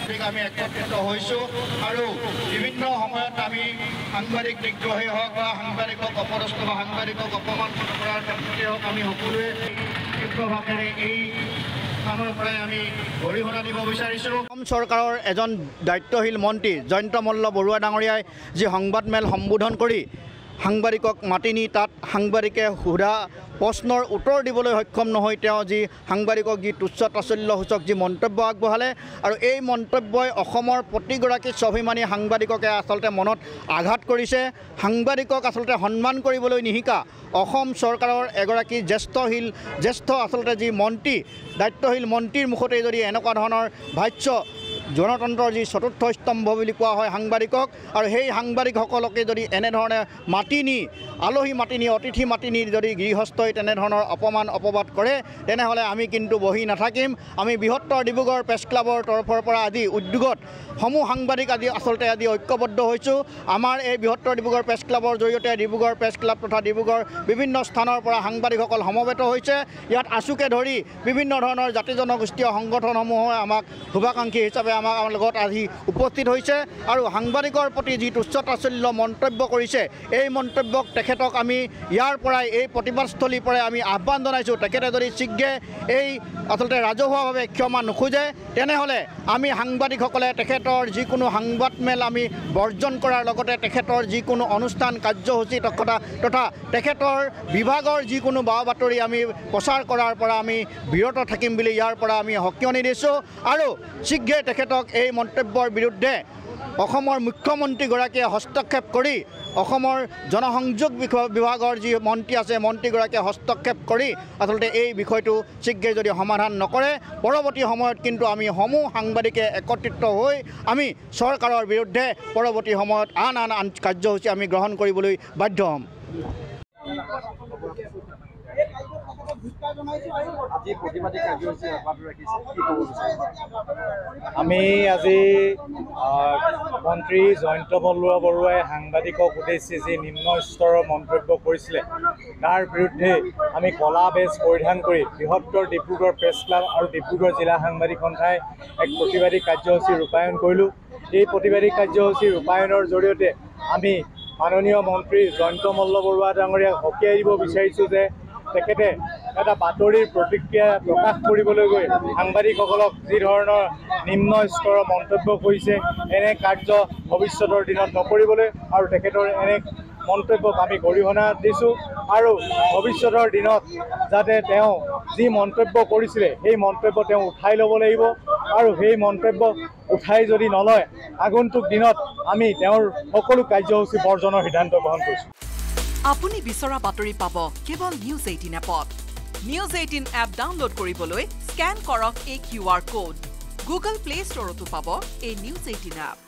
আমি একত্ৰিত হৈছোঁ আৰু বিভিন্ন সময়ত আমি সাংবাদিক বিদ্ৰোহী হওক বা সাংবাদিকক অপদস্থ বা সাংবাদিকক অপমান কৰাৰ ক্ষেত্ৰতে হওক আমি সকলোৱে তীব্ৰভাৱেৰে এই স্থানৰ পৰাই আমি অৰিহণা দিব বিচাৰিছোঁ। অসম চৰকাৰৰ এজন দায়িত্বশীল মন্ত্ৰী জয়ন্ত মল্ল বৰুৱা ডাঙৰীয়াই যি সংবাদমেল সম্বোধন কৰি সাংবাদিকক মাতি নি তাত সাংবাদিকে সোধা প্ৰশ্নৰ উত্তৰ দিবলৈ সক্ষম নহয় তেওঁ যি সাংবাদিকক যি তুচ্ছ তাচল্যসূচক যি মন্তব্য আগবঢ়ালে আৰু এই মন্তব্যই অসমৰ প্ৰতিগৰাকী স্বাভিমানী সাংবাদিককে আচলতে মনত আঘাত কৰিছে। সাংবাদিকক আচলতে সন্মান কৰিবলৈ নিশিকা অসম চৰকাৰৰ এগৰাকী জ্যেষ্ঠ আচলতে যি মন্ত্ৰী দায়িত্বশীল মন্ত্ৰীৰ মুখতেই যদি এনেকুৱা ধৰণৰ ভাষ্য গণতন্ত্ৰৰ যি চতুৰ্থ স্তম্ভ বুলি কোৱা হয় সাংবাদিকক আৰু সেই সাংবাদিকসকলকে যদি এনেধৰণে মাতি নি আলহী মাতি নি অতিথি মাতি নি যদি গৃহস্থই তেনেধৰণৰ অপমান অপবাদ কৰে তেনেহ'লে আমি কিন্তু বহি নাথাকিম। আমি বৃহত্তৰ ডিব্ৰুগড় প্ৰেছ ক্লাবৰ তৰফৰ পৰা আজি উদ্যোগত সমূহ সাংবাদিক আজি আচলতে আজি ঐক্যবদ্ধ হৈছোঁ। আমাৰ এই বৃহত্তৰ ডিব্ৰুগড় প্ৰেছ ক্লাবৰ জৰিয়তে ডিব্ৰুগড় প্ৰেছ ক্লাব তথা ডিব্ৰুগড় বিভিন্ন স্থানৰ পৰা সাংবাদিকসকল সমবেত হৈছে। ইয়াত আছুকে ধৰি বিভিন্ন ধৰণৰ জাতি জনগোষ্ঠীয় সংগঠনসমূহে আমাক শুভাকাংক্ষী হিচাপে আমাৰ লগত আজি উপস্থিত হৈছে আৰু সাংবাদিকৰ প্ৰতি যি তুচ্ছ তাচল্য মন্তব্য কৰিছে এই মন্তব্যক তেখেতক আমি ইয়াৰ পৰাই এই প্ৰতিবাদস্থলীৰ পৰাই আমি আহ্বান জনাইছোঁ। তেখেতে যদি শীঘ্ৰে এই আচলতে ৰাজহুৱাভাৱে ক্ষমা নোখোজে তেনেহ'লে আমি সাংবাদিকসকলে তেখেতৰ যিকোনো সংবাদমেল আমি বৰ্জন কৰাৰ লগতে তেখেতৰ যিকোনো অনুষ্ঠান কাৰ্যসূচী তথা তেখেতৰ বিভাগৰ যিকোনো বা বাতৰি আমি প্ৰচাৰ কৰাৰ পৰা আমি বিৰত থাকিম বুলি ইয়াৰ পৰা আমি সকিয়নি দিছোঁ আৰু শীঘ্ৰে তেখেতক এই মন্তব্যৰ বিৰুদ্ধে অসমৰ মুখ্যমন্ত্ৰীগৰাকীয়ে হস্তক্ষেপ কৰি অসমৰ জনসংযোগ বিভাগৰ যি মন্ত্ৰী আছে মন্ত্ৰীগৰাকীয়ে হস্তক্ষেপ কৰি আচলতে এই বিষয়টো শীঘ্ৰে যদি সমাধান নকৰে পৰৱৰ্তী সময়ত কিন্তু আমি সমূহ সাংবাদিকে একত্ৰিত হৈ আমি চৰকাৰৰ বিৰুদ্ধে পৰৱৰ্তী সময়ত আন কাৰ্যসূচী আমি গ্ৰহণ কৰিবলৈ বাধ্য হ'ম। আমি আজি মন্ত্ৰী জয়ন্ত মল্ল বৰুৱাই সাংবাদিকক উদ্দেশ্যি যি নিম্ন স্তৰৰ মন্তব্য কৰিছিলে তাৰ বিৰুদ্ধে আমি কলা বেজ পৰিধান কৰি বৃহত্তৰ ডিব্ৰুগড় প্ৰেছ ক্লাব আৰু ডিব্ৰুগড় জিলা সাংবাদিক সন্থাই এক প্ৰতিবাদী কাৰ্যসূচী ৰূপায়ণ কৰিলোঁ। এই প্ৰতিবাদী কাৰ্যসূচী ৰূপায়ণৰ জৰিয়তে আমি মাননীয় মন্ত্ৰী জয়ন্ত মল্ল বৰুৱা ডাঙৰীয়াক সকীয়াই দিব বিচাৰিছোঁ যে তেখেতে এটা বাতৰিৰ প্ৰতিক্ৰিয়া প্ৰকাশ কৰিবলৈ গৈ সাংবাদিকসকলক যি ধৰণৰ নিম্ন স্তৰৰ মন্তব্য কৰিছে এনে কাৰ্য ভৱিষ্যতৰ দিনত নকৰিবলৈ আৰু তেখেতৰ এনে মন্তব্যক আমি গৰিহণা দিছোঁ আৰু ভৱিষ্যতৰ দিনত যাতে তেওঁ যি মন্তব্য কৰিছিলে সেই মন্তব্য তেওঁ উঠাই ল'ব লাগিব আৰু সেই মন্তব্য উঠাই যদি নলয় আগন্তুক দিনত আমি তেওঁৰ সকলো কাৰ্যসূচী বৰ্জনৰ সিদ্ধান্ত গ্ৰহণ কৰিছোঁ। আপুনি বিচৰা বাতৰি পাব কেৱল নিউজ 18 এপত। নিউজ 18 এপ ডাউনলোড কৰিবলৈ স্কেন কৰক এই QR কোড। গুগল প্লে ষ্টৰতো পাব এই নিউজ 18 এপ।